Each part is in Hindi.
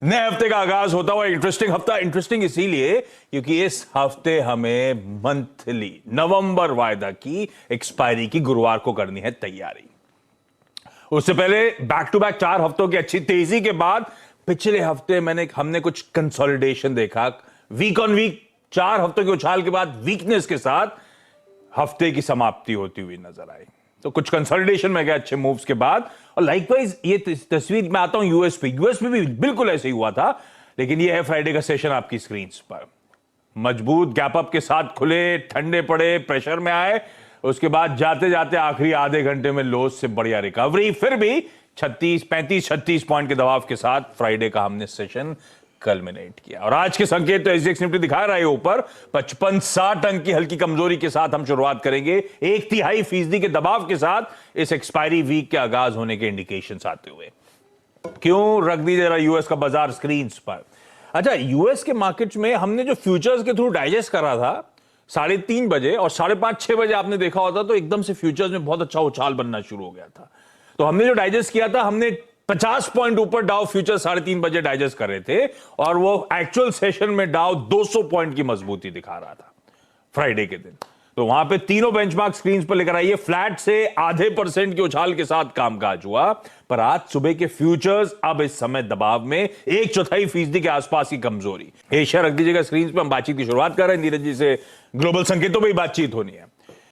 नए हफ्ते का आगाज होता हुआ इंटरेस्टिंग हफ्ता। इंटरेस्टिंग इसीलिए क्योंकि इस हफ्ते हमें मंथली नवंबर वायदा की एक्सपायरी की गुरुवार को करनी है तैयारी। उससे पहले बैक टू बैक 4 हफ्तों की अच्छी तेजी के बाद पिछले हफ्ते हमने कुछ कंसोलिडेशन देखा। वीक ऑन वीक 4 हफ्तों के उछाल के बाद वीकनेस के साथ हफ्ते की समाप्ति होती हुई नजर आई। तो कुछ कंसोलिडेशन में गए अच्छे मूव्स के बाद, और लाइकवाइज ये तस्वीर में आता हूं यूएस में भी बिल्कुल ऐसे ही हुआ था। लेकिन ये है फ्राइडे का सेशन आपकी स्क्रीन पर। मजबूत गैप अप के साथ खुले, ठंडे पड़े, प्रेशर में आए, उसके बाद जाते जाते आखिरी आधे घंटे में लोज से बढ़िया रिकवरी, फिर भी 35-36 पॉइंट के दबाव के साथ फ्राइडे का हमने सेशन कल्मिनेट किया। और आज के संकेत तो एसजीएक्स निफ्टी दिखा रहा है ऊपर 55-60 अंक की हल्की कमजोरी के साथ हम शुरुआत करेंगे 1/3% के दबाव के साथ इस एक्सपायरी वीक के आगाज होने के इंडिकेशंस आते हुए। क्यों रख दीजिए जरा यूएस का बाजार स्क्रीन पर। अच्छा, यूएस के मार्केट्स में हमने जो फ्यूचर्स के थ्रू डाइजेस्ट करा था 3:30 बजे और 5:30-6 बजे आपने देखा होता तो एकदम से फ्यूचर्स में बहुत अच्छा उछाल बनना शुरू हो गया था। तो हमने जो डाइजेस्ट किया था, हमने 50 पॉइंट ऊपर डाउ फ्यूचर 3:30 बजे डाइजेस्ट कर रहे थे और वो एक्चुअल सेशन में डाउ 200 पॉइंट की मजबूती दिखा रहा था फ्राइडे के दिन। तो वहां पे तीनों बेंचमार्क स्क्रीन पर लेकर आइए। फ्लैट से 0.5% के उछाल के साथ कामकाज हुआ, पर आज सुबह के फ्यूचर्स अब इस समय दबाव में 1/4% के आसपास की कमजोरी। एशिया रख दीजिएगा स्क्रीन पर। हम बातचीत की शुरुआत कर रहे हैं नीरज जी से। ग्लोबल संकेतों पर ही बातचीत होनी है।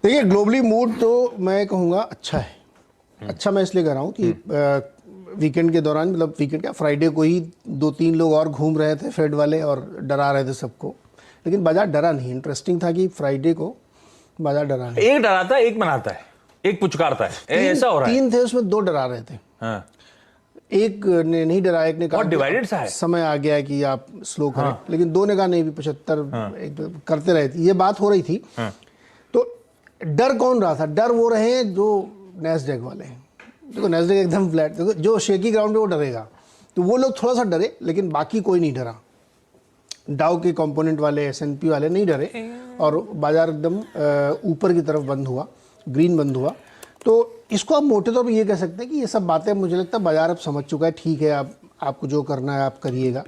देखिए, ग्लोबली मूड तो मैं कहूंगा अच्छा है। अच्छा मैं इसलिए कह रहा हूं कि वीकेंड के दौरान, मतलब वीकेंड क्या, फ्राइडे को ही 2-3 लोग और घूम रहे थे फेड वाले और डरा रहे थे सबको, लेकिन बाजार डरा नहीं। इंटरेस्टिंग था कि फ्राइडे को बाजार डरा नहीं। एक डराता है, एक मनाता है, एक पुचकारता है, ऐसा हो रहा है। 3 थे उसमें, 2 डरा रहे थे। हाँ। एक ने नहीं डरा, एक ने कहा डिवाइडेड सा है, समय आ गया है कि आप स्लो करें। हाँ। लेकिन 2 ने कहा नहीं भी 75 करते रहे थे। ये बात हो रही थी। तो डर कौन रहा था? डर वो रहे जो नैस्डैक वाले हैं। देखो नैस्डैक एकदम फ्लैट, देखो जो शेकी ग्राउंड पे वो डरेगा, तो वो लोग थोड़ा सा डरे, लेकिन बाकी कोई नहीं डरा। डाउ के कंपोनेंट वाले, एसएनपी वाले नहीं डरे और बाजार एकदम ऊपर की तरफ बंद हुआ, ग्रीन बंद हुआ। तो इसको आप मोटे तौर पर ये कह सकते हैं कि ये सब बातें मुझे लगता है बाजार अब समझ चुका है। ठीक है, आपको जो करना है आप करिएगा।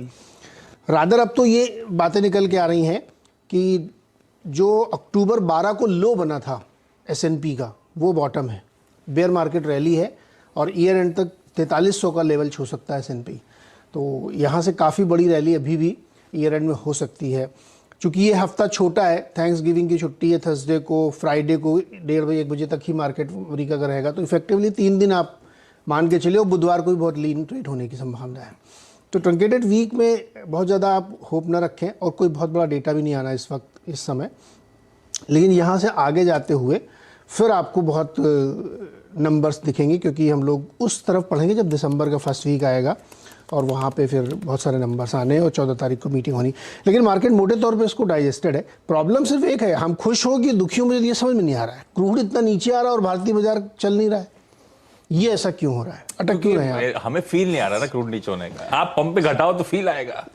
रादर अब तो ये बातें निकल के आ रही हैं कि जो अक्टूबर 12 को लो बना था एसएनपी का, वो बॉटम है। बेयर मार्केट रैली है और ईयर एंड तक 4300 का लेवल छू सकता है एसएनपी। तो यहाँ से काफ़ी बड़ी रैली अभी भी ईयर एंड में हो सकती है। चूँकि ये हफ्ता छोटा है, थैंक्स गिविंग की छुट्टी है थर्सडे को, फ्राइडे को 1:30 बजे 1 बजे तक ही मार्केट अमेरिका का रहेगा। तो इफेक्टिवली 3 दिन आप मान के चलिए, और बुधवार को भी बहुत लीन ट्रेड होने की संभावना है। तो ट्रंकेटेड वीक में बहुत ज़्यादा आप होप न रखें, और कोई बहुत बड़ा डेटा भी नहीं आना इस वक्त, इस समय। लेकिन यहाँ से आगे जाते हुए फिर आपको बहुत नंबर्स दिखेंगे, क्योंकि हम लोग उस तरफ पढ़ेंगे जब दिसंबर का फर्स्ट वीक आएगा और वहाँ पे फिर बहुत सारे नंबर्स आने और 14 तारीख को मीटिंग होनी। लेकिन मार्केट मोटे तौर पे इसको डाइजेस्टेड है। प्रॉब्लम सिर्फ एक है, हम खुश हो कि दुखी हो, मुझे ये समझ में नहीं आ रहा है। क्रूड इतना नीचे आ रहा है और भारतीय बाजार चल नहीं रहा है। ये ऐसा क्यों हो रहा है? अटक क्यों रहे हैं? हमें फील नहीं आ रहा ना क्रूड नीचे होने का। आप पंप पे घटाओ तो फील आएगा।